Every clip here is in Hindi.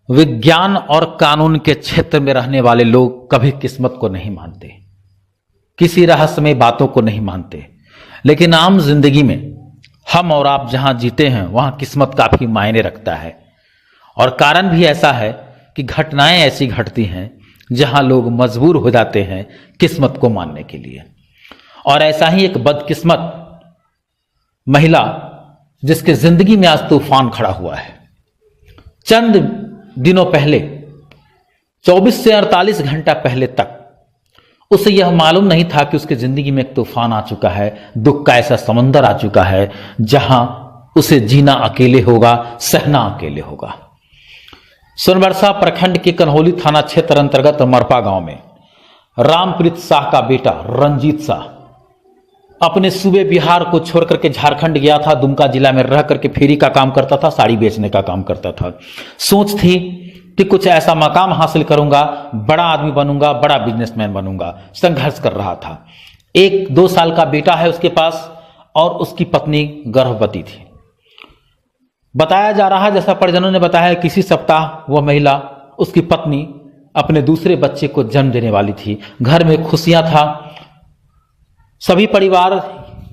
विज्ञान और कानून के क्षेत्र में रहने वाले लोग कभी किस्मत को नहीं मानते, किसी रहस्यमय बातों को नहीं मानते, लेकिन आम जिंदगी में हम और आप जहां जीते हैं वहां किस्मत काफी मायने रखता है। और कारण भी ऐसा है कि घटनाएं ऐसी घटती हैं जहां लोग मजबूर हो जाते हैं किस्मत को मानने के लिए। और ऐसा ही एक बदकिस्मत महिला जिसके जिंदगी में आज तूफान खड़ा हुआ है। चंद दिनों पहले 24 से 48 घंटा पहले तक उसे यह मालूम नहीं था कि उसकी जिंदगी में एक तूफान आ चुका है, दुख का ऐसा समंदर आ चुका है जहां उसे जीना अकेले होगा, सहना अकेले होगा। सोनबरसा प्रखंड के कन्हौली थाना क्षेत्र अंतर्गत मरपा गांव में रामप्रीत शाह का बेटा रंजीत शाह अपने सूबे बिहार को छोड़ करके झारखंड गया था। दुमका जिला में रह करके फेरी का काम करता था, साड़ी बेचने का काम करता था। सोच थी कि कुछ ऐसा मकाम हासिल करूंगा, बड़ा आदमी बनूंगा, बड़ा बिजनेसमैन बनूंगा। संघर्ष कर रहा था। 1-2 साल का बेटा है उसके पास और उसकी पत्नी गर्भवती थी। बताया जा रहा है, जैसा परिजनों ने बताया, किसी सप्ताह वह महिला, उसकी पत्नी अपने दूसरे बच्चे को जन्म देने वाली थी। घर में खुशियां था। सभी परिवार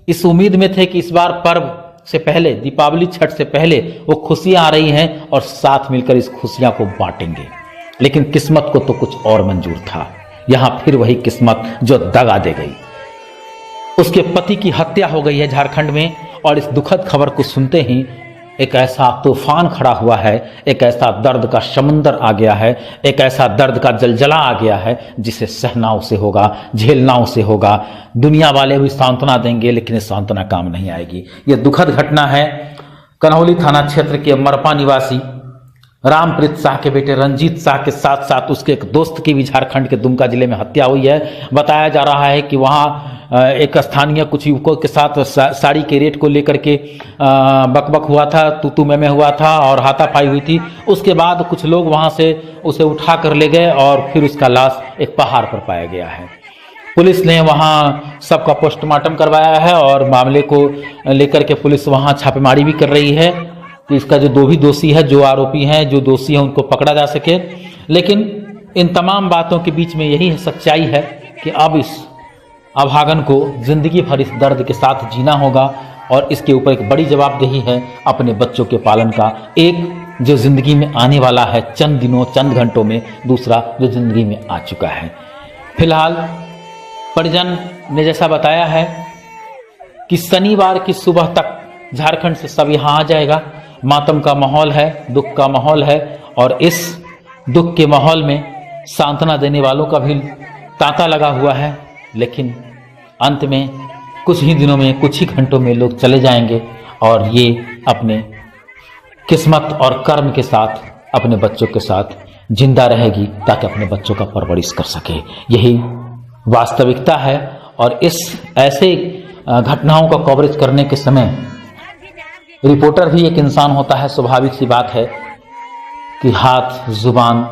इस उम्मीद में थे कि इस बार पर्व से पहले, दीपावली छठ से पहले वो खुशियां आ रही हैं और साथ मिलकर इस खुशियां को बांटेंगे। लेकिन किस्मत को तो कुछ और मंजूर था। यहां फिर वही किस्मत जो दगा दे गई। उसके पति की हत्या हो गई है झारखंड में। और इस दुखद खबर को सुनते ही एक ऐसा तूफान खड़ा हुआ है, एक ऐसा दर्द का समंदर आ गया है, एक ऐसा दर्द का जलजला आ गया है जिसे सहना उसे होगा, झेलना उसे होगा। दुनिया वाले भी सांत्वना देंगे लेकिन सांत्वना काम नहीं आएगी। यह दुखद घटना है। कन्हौली थाना क्षेत्र के मरपा निवासी रामप्रीत शाह के बेटे रंजीत शाह के साथ साथ उसके एक दोस्त की भी झारखंड के दुमका जिले में हत्या हुई है। बताया जा रहा है कि वहां एक स्थानीय कुछ युवकों के साथ साड़ी के रेट को लेकर के बकबक हुआ था, तू मैं हुआ था और हाथापाई हुई थी। उसके बाद कुछ लोग वहां से उसे उठा कर ले गए और फिर उसका लाश एक पहाड़ पर पाया गया है। पुलिस ने वहां सबका पोस्टमार्टम करवाया है और मामले को लेकर के पुलिस वहां छापेमारी भी कर रही है कि इसका जो भी दोषी है, जो आरोपी हैं, जो दोषी हैं, उनको पकड़ा जा सके। लेकिन इन तमाम बातों के बीच में यही सच्चाई है कि अब इस अभागन को जिंदगी भर इस दर्द के साथ जीना होगा और इसके ऊपर एक बड़ी जवाबदेही है अपने बच्चों के पालन का। एक जो जिंदगी में आने वाला है चंद दिनों, चंद घंटों में, दूसरा जो जिंदगी में आ चुका है। फिलहाल परिजन ने जैसा बताया है कि शनिवार की सुबह तक झारखंड से सब यहाँ आ जाएगा। मातम का माहौल है, दुख का माहौल है और इस दुख के माहौल में सांत्वना देने वालों का भी तांता लगा हुआ है। लेकिन अंत में कुछ ही दिनों में, कुछ ही घंटों में लोग चले जाएंगे और ये अपने किस्मत और कर्म के साथ, अपने बच्चों के साथ जिंदा रहेगी ताकि अपने बच्चों का परवरिश कर सके। यही वास्तविकता है। और इस ऐसे घटनाओं का कवरेज करने के समय रिपोर्टर भी एक इंसान होता है। स्वाभाविक सी बात है कि हाथ, जुबान,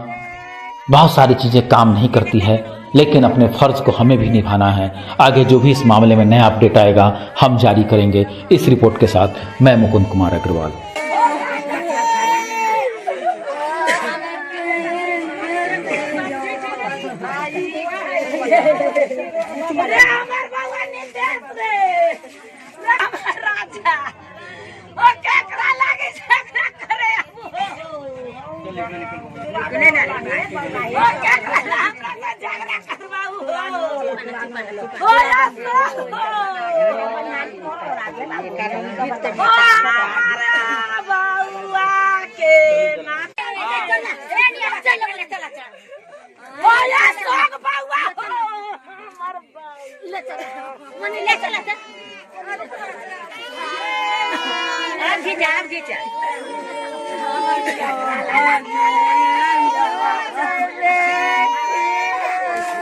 बहुत सारी चीजें काम नहीं करती है, लेकिन अपने फर्ज को हमें भी निभाना है। आगे जो भी इस मामले में नया अपडेट आएगा हम जारी करेंगे। इस रिपोर्ट के साथ मैं Mukund Kumar Agarwal.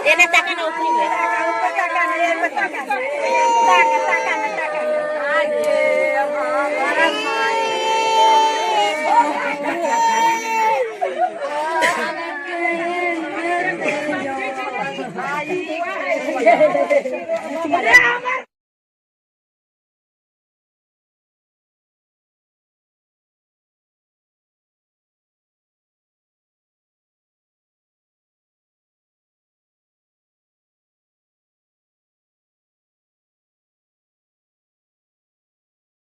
Dia nak takkan nak ukri. Tak.